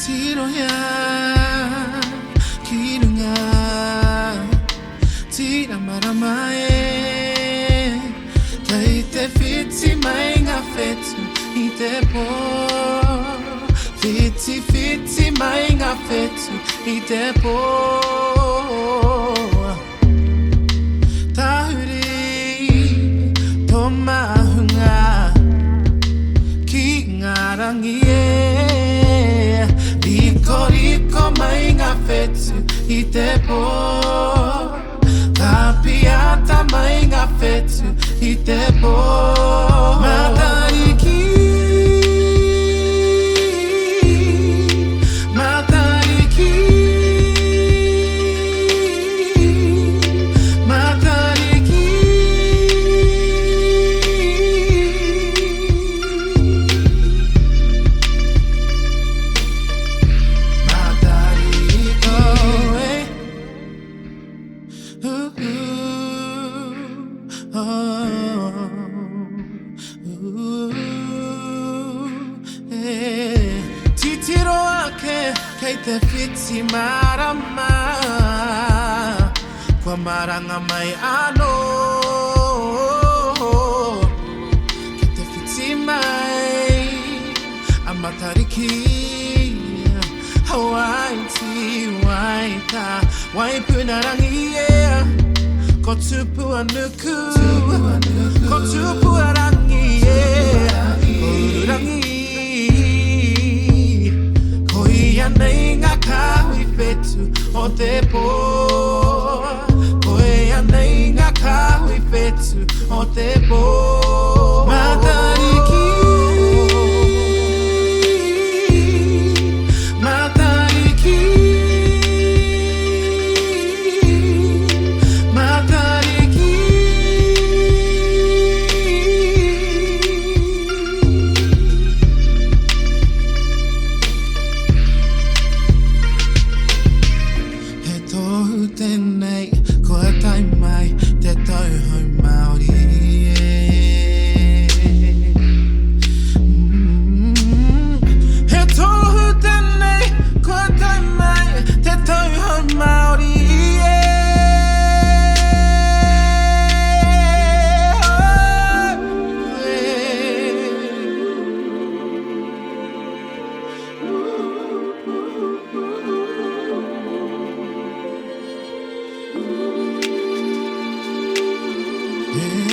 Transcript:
Tiroya, Kirunga, Tira Maramae, Kaite Fitsi Mainga Fetu, Ite Po, Fitsi Mainga Fetu, Ite Po, Tahuri, Toma Hunga, Kingarangie. Rico mainga fetu ite po Tapiata mainga fetu ite po Matariki Matariki Matariki Titiro ake kaite fitsi marama kwa maranga mai ano kaite fitsi mai amatariki Hawaii waita waipunarangie Kotupu anuku Kotupu arangie Korangi Koia nenga kawi fetu o te po Koia nenga kawi fetu o te po Matariki Tenei, koe tai mai, te tau hau Māori He tohu tenei, koe tai mai, te tau hau Māori Yeah.